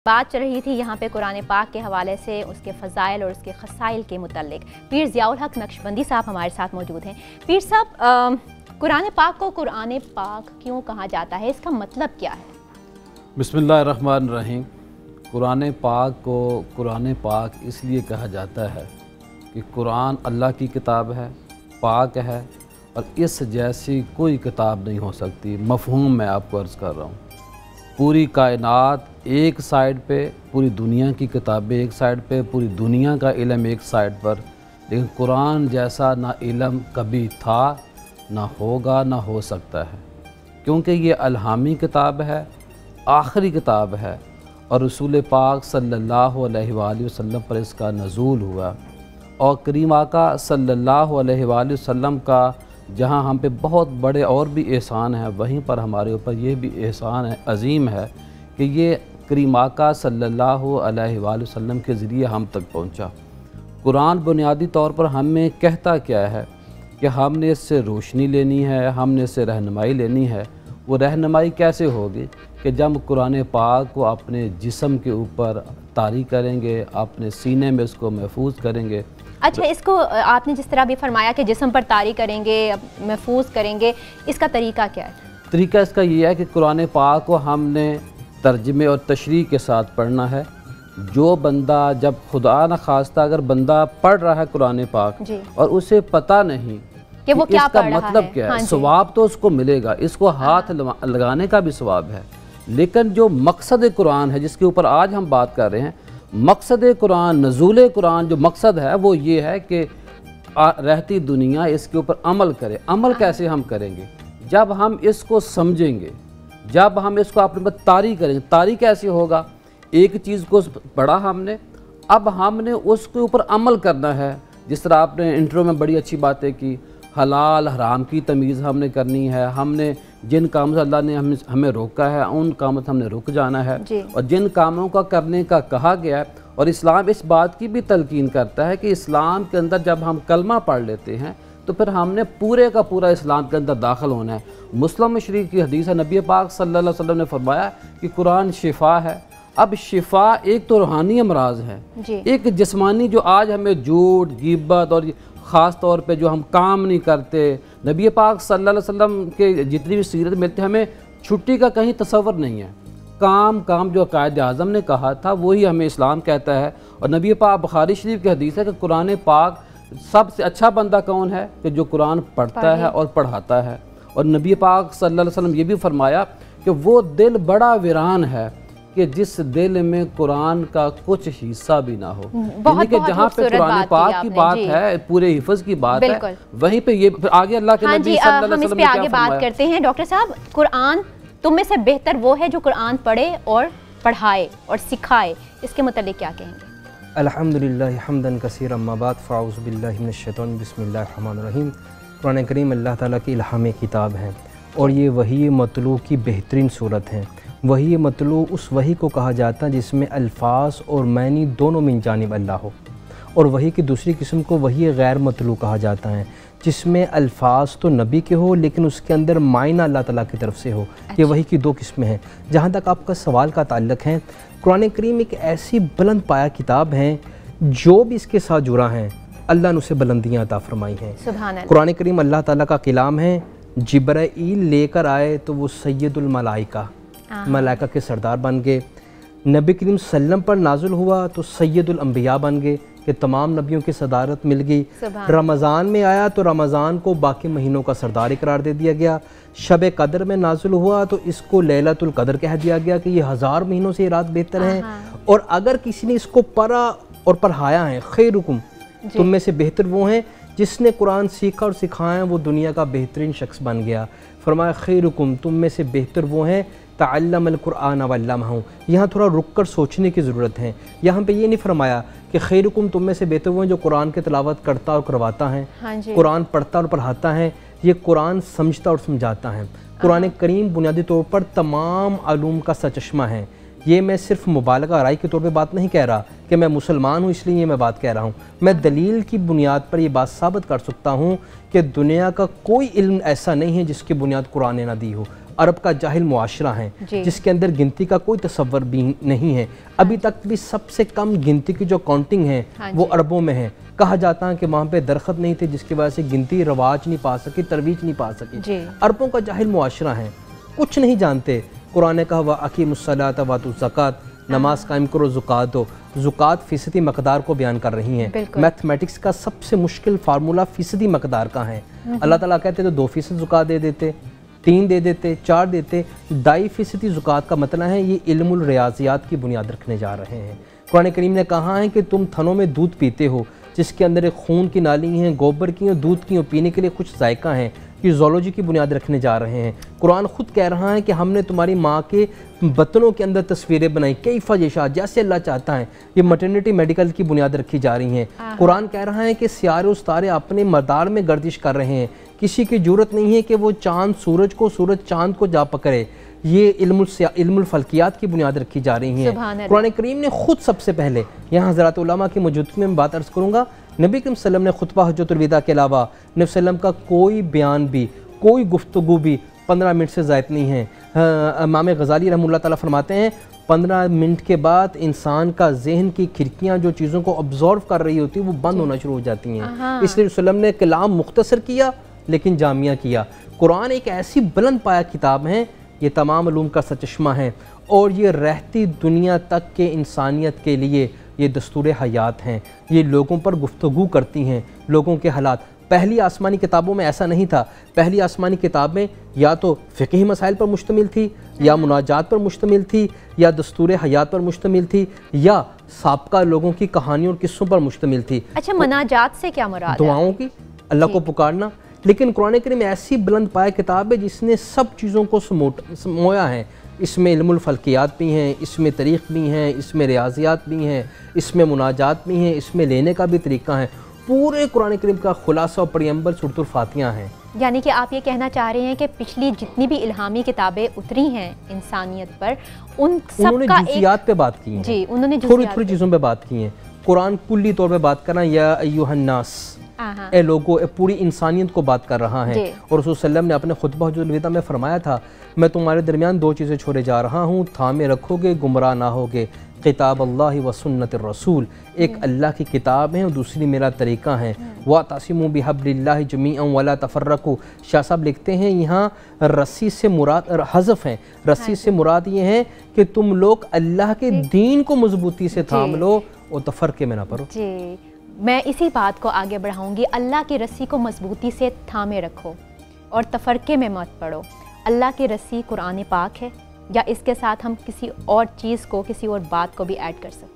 بات چل رہی تھی یہاں پہ قرآن پاک کے حوالے سے، اس کے فضائل اور اس کے خصائل کے متعلق۔ پیر ضیاء الحق نقشبندی صاحب ہمارے ساتھ موجود ہیں۔ پیر صاحب، قرآن پاک کو قرآن پاک کیوں کہا جاتا ہے؟ اس کا مطلب کیا ہے؟ بسم اللہ الرحمن الرحیم۔ قرآن پاک کو قرآن پاک اس لیے کہا جاتا ہے کہ قرآن اللہ کی کتاب ہے، پاک ہے، اور اس جیسی کوئی کتاب نہیں ہو سکتی۔ مفہوم میں آپ کو عرض کر رہا ہوں، پوری کائنات ایک سائیڈ پہ، پوری دنیا کی کتابیں ایک سائیڈ پہ، پوری دنیا کا علم ایک سائیڈ پر، لیکن قرآن جیسا نہ علم کبھی تھا، نہ ہوگا، نہ ہو سکتا ہے، کیونکہ یہ الہامی کتاب ہے، آخری کتاب ہے، اور رسول پاک صلی اللہ علیہ وآلہ وسلم پر اس کا نزول ہوا، اور کریم آقا صلی اللہ علیہ وآلہ وسلم کا جہاں ہم پہ بہت بڑے اور بھی احسان ہیں، وہیں پر ہمارے اوپر یہ بھی احسان ہے، عظیم ہے، کہ یہ کریم آقا صلی اللہ علیہ وآلہ وسلم کے ذریعے ہم تک پہنچا۔ قرآن بنیادی طور پر ہمیں کہتا کیا ہے کہ ہم نے اس سے روشنی لینی ہے، ہم نے اس سے رہنمائی لینی ہے۔ وہ رہنمائی کیسے ہوگی؟ کہ جب قرآن پاک کو اپنے جسم کے اوپر طاری کریں گے، اپنے سینے میں اس کو محفوظ کریں گے۔ اچھا، اس کو آپ نے جس طرح بھی فرمایا کہ جسم پر طاری کریں گے، محفوظ کریں گے، اس کا طریقہ کیا ہے؟ طریقہ اس کا یہ ہے کہ قرآن پاک کو ہم نے ترجمے اور تشریح کے ساتھ پڑھنا ہے۔ جو بندہ، جب خدا نہ خواستہ اگر بندہ پڑھ رہا ہے قرآن پاک اور اسے پتہ نہیں کہ وہ کیا اس کا مطلب کیا ہے، ثواب تو اس کو ملے گا، اس کو ہاتھ لگانے کا بھی ثواب ہے، لیکن جو مقصد قرآن ہے جس کے اوپر آج ہم بات کر رہے ہیں، مقصد قرآن، نزول قرآن جو مقصد ہے وہ یہ ہے کہ رہتی دنیا اس کے اوپر عمل کرے۔ عمل کیسے ہم کریں گے؟ جب ہم اس کو سمجھیں گے، جب ہم اس کو اپنے پر طاری کریں گے۔ طاری کیسے ہوگا؟ ایک چیز کو پڑھا ہم نے، اب ہم نے اس کے اوپر عمل کرنا ہے۔ جس طرح آپ نے انٹرو میں بڑی اچھی باتیں کی، حلال حرام کی تمیز ہم نے کرنی ہے، ہم نے جن کاموں سے اللہ نے ہمیں روکا ہے ان کاموں سے ہم نے رک جانا ہے، اور جن کاموں کا کرنے کا کہا گیا ہے۔ اور اسلام اس بات کی بھی تلقین کرتا ہے کہ اسلام کے اندر جب ہم کلمہ پڑھ لیتے ہیں تو پھر ہم نے پورے کا پورا اسلام کے اندر داخل ہونا ہے۔ مسلم شریف کی حدیث ہے، نبی پاک صلی اللہ علیہ وسلم نے فرمایا کہ قرآن شفا ہے۔ اب شفا ایک تو روحانی امراض ہے، ایک جسمانی جو آج ہمیں جھوٹ، غیبت، اور خاص طور پہ جو ہم کام نہیں کرتے، نبی پاک صلی اللہ علیہ وسلم کے جتنی بھی سیرت ملتے ہیں ہمیں چھٹی کا کہیں تصور نہیں ہے۔ کام جو قائد اعظم نے کہا تھا وہی ہمیں اسلام کہتا ہے۔ اور نبی پاک بخاری شریف کی حدیث ہے کہ قرآن پاک سب سے اچھا بندہ کون ہے؟ کہ جو قرآن پڑھتا ہے اور پڑھاتا ہے۔ اور نبی پاک صلی اللہ علیہ وسلم یہ بھی فرمایا کہ وہ دل بڑا ویران ہے کہ جس دل میں قرآن کا کچھ حصہ بھی نہ ہو۔ یعنی کہ جہاں پہ قرآن پاک کی بات ہے، پورے حفظ کی بات ہے، وہیں پہ یہ آگے اللہ کے نبی صلی اللہ علیہ وسلم نے کیا فرمایا۔ ہم اس پہ آگے بات کرتے ہیں۔ ڈاکٹر صاحب، قرآن تم میں سے بہتر وہ ہے جو قرآن پڑھے اور پڑھائے اور سکھائے، اس کے متعلق کیا کہیں گے؟ الحمدللہ حمدا کثیرا، اما بعد، فاعوذ باللہ من الشیطان، بسم اللہ الرحمن الرحیم۔ قرآن کریم اللہ تعالیٰ کی الہامی کتاب ہے، اور یہ وحی مطلوع کی بہترین صورت ہے۔ وحی مطلوع اس وحی کو کہا جاتا ہے جس میں الفاظ اور معنی دونوں من جانب اللہ ہو، اور وحی کی دوسری قسم کو وحی غیر مطلوع کہا جاتا ہے جس میں الفاظ تو نبی کے ہو لیکن اس کے اندر معنی اللہ تعالیٰ کی طرف سے ہو۔ یہ وحی کی دو قسمیں ہیں۔ جہاں تک آپ کا سوال کا تعلق ہے، قرآن کریم ایک ایسی بلند پایہ کتاب ہے، جو بھی اس کے ساتھ جڑا ہیں اللہ نے اسے بلندیاں عطا فرمائی ہیں۔ سبحان اللہ۔ قرآن کریم اللہ تعالیٰ کا کلام ہے، جبرائیل لے کر آئے تو وہ سید الملائکہ، ملائکہ کے سردار بن گئے۔ نبی کریم صلی اللہ علیہ وسلم پر نازل ہوا تو سید الانبیاء بن گئے کہ تمام نبیوں کی صدارت مل گئی۔ رمضان میں آیا تو رمضان کو باقی مہینوں کا سردار قرار دے دیا گیا۔ شب قدر میں نازل ہوا تو اس کو لیلۃ القدر کہہ دیا گیا کہ یہ 1000 مہینوں سے یہ رات بہتر ہے۔ اور اگر کسی نے اس کو پڑھا اور پڑھایا ہے، خیرکم، تم میں سے بہتر وہ ہیں جس نے قرآن سیکھا اور سکھایا، وہ دنیا کا بہترین شخص بن گیا۔ فرمایا خیرکم، تم میں سے بہتر وہ ہیں تعلم القرآن وعلمہ۔ یہاں تھوڑا رک کر سوچنے کی ضرورت ہے۔ یہاں پہ یہ نہیں فرمایا کہ خیرکم تم میں سے بہتر وہ ہیں جو قرآن کی تلاوت کرتا اور کرواتا ہے، قرآن پڑھتا اور پڑھاتا ہے۔ یہ قرآن سمجھتا اور سمجھاتا ہے۔ قرآن کریم بنیادی طور پر تمام علوم کا سرچشمہ ہے۔ یہ میں صرف مبالغہ رائے کے طور پہ بات نہیں کہہ رہا کہ میں مسلمان ہوں اس لیے یہ میں بات کہہ رہا ہوں، میں دلیل کی بنیاد پر یہ بات ثابت کر سکتا ہوں کہ دنیا کا کوئی علم ایسا نہیں ہے جس کی بنیاد قرآن نے نہ دی ہو۔ عرب کا جاہل معاشرہ ہے جس کے اندر گنتی کا کوئی تصور بھی نہیں ہے. ابھی تک بھی سب سے کم گنتی کی جو کاؤنٹنگ ہے وہ عربوں میں ہے. کہا جاتا ہے کہ وہاں پہ درخت نہیں تھے جس کی وجہ سے گنتی رواج نہیں پا سکی, ترویج نہیں پا سکی. عربوں کا جاہل معاشرہ ہے, کچھ نہیں جانتے. قرآن نے کہا وَأَقِیمُوا الصَّلَاةَ وَآتُوا الزَّکَاۃَ, نماز قائم کرو, زکوٰۃ دو. زکوٰۃ فیصدی مقدار کو بیان کر رہی ہیں. میتھمیٹکس کا سب سے مشکل فارمولہ فیصدی مقدار کا ہے. اللہ تعالیٰ کہتے تو 2% زکوٰۃ دے دیتے, 3 دے دیتے, 4 دیتے. 2.5% زکوٰۃ کا مطلب ہے یہ علم الریاضیات کی بنیاد رکھنے جا رہے ہیں. قرآن کریم نے کہا ہے کہ تم تھنوں میں دودھ پیتے ہو جس کے اندر ایک خون کی نالی ہیں, گوبر کی ہیں, دودھ کی ہیں, پینے کے لیے کچھ ذائقہ ہیں. یہ زولوجی کی بنیاد رکھنے جا رہے ہیں. قرآن خود کہہ رہا ہے کہ ہم نے تمہاری ماں کے بطنوں کے اندر تصویریں بنائی, کیف یشاء, جیسے اللہ چاہتا ہے. یہ مٹرنٹی میڈیکل کی بنیاد رکھی جا رہی ہیں. قرآن کہہ رہا ہے کہ سیارے و ستارے اپنے مدار میں گردش کر رہے ہیں, کسی کی جرت نہیں ہے کہ وہ چاند سورج کو, سورج چاند کو جا پکڑے. یہ علم الفلکیات کی بنیاد رکھی جا رہی ہیں. قرآن کریم نے خود سب سے پہلے, یہاں حضرات علماء کی موجودگی میں بات عرض کروں گا, نبی کریم صلی اللہ علیہ وسلم نے خطبہ حجۃ الوداع کے علاوہ نبی صلی اللہ علیہ وسلم کا کوئی بیان بھی, کوئی گفتگو بھی 15 منٹ سے زائد نہیں ہے. امام غزالی رحمہ اللہ تعالیٰ فرماتے ہیں 15 منٹ کے بعد انسان کا ذہن کی کھڑکیاں جو چیزوں کو ابزارو کر رہی ہوتی ہیں وہ بند ہونا شروع ہو جاتی ہیں. اس لیے وسلم نے کلام مختصر کیا لیکن جامعہ کیا. قرآن ایک ایسی بلند پایہ کتاب ہے, یہ تمام علوم کا سرچشمہ ہے, اور یہ رہتی دنیا تک کے انسانیت کے لیے یہ دستور حیات ہیں. یہ لوگوں پر گفتگو کرتی ہیں, لوگوں کے حالات. پہلی آسمانی کتابوں میں ایسا نہیں تھا. پہلی آسمانی کتابیں یا تو فقہی مسائل پر مشتمل تھی, یا مناجات پر مشتمل تھی, یا دستور حیات پر مشتمل تھی, یا سابقہ لوگوں کی کہانیوں اور قصوں پر مشتمل تھی. اچھا, مناجات سے کیا مراد ہے؟ دعاؤں کی, اللہ کو پکارنا. لیکن قرآن کریم ایسی بلند پایہ کتاب ہے جس نے سب چیزوں کو سمویا ہے. اس میں علم الفلکیات بھی ہیں, اس میں تاریخ بھی ہیں, اس میں ریاضیات بھی ہیں, اس میں مناجات بھی ہیں, اس میں لینے کا بھی طریقہ ہے. پورے قرآن کریم کا خلاصہ و پریمبل سورۃ الفاتحہ ہیں. یعنی کہ آپ یہ کہنا چاہ رہے ہیں کہ پچھلی جتنی بھی الہامی کتابیں اتری ہیں انسانیت پر, انہوں نے جزیات پہ بات کی ہیں. جی, انہوں نے تھوڑی چیزوں پہ بات کی ہیں. قرآن کلی طور پہ بات کرنا, یا ایھا الناس, اے لوگو, پوری انسانیت کو بات کر رہا ہے. اور رسول صلی اللہ علیہ وسلم نے اپنے خطبہ حجۃ الوداع میں فرمایا تھا, میں تمہارے درمیان 2 چیزیں چھوڑے جا رہا ہوں, تھامے رکھو گے گمراہ نہ ہوگے. کتاب اللہ و سنت الرسول, ایک اللہ کی کتاب ہے اور دوسری میرا طریقہ ہے. وَاعْتَصِمُوا بِحَبْلِ اللَّهِ جَمِيعًا وَلَا تَفَرَّقُوا. شاہ صاحب لکھتے ہیں یہاں رسی سے مراد حذف ہیں. رسی سے مراد یہ ہے کہ تم لوگ اللہ کے دین کو مضبوطی سے تھام لو اور تفرقے میں نہ پڑو. جی, میں اسی بات کو آگے بڑھاؤں گی. اللہ کی رسی کو مضبوطی سے تھامے رکھو اور تفرقے میں مت پڑو. اللہ کی رسی قرآن پاک ہے, یا اس کے ساتھ ہم کسی اور چیز کو, کسی اور بات کو بھی ایڈ کر سکتے ہیں؟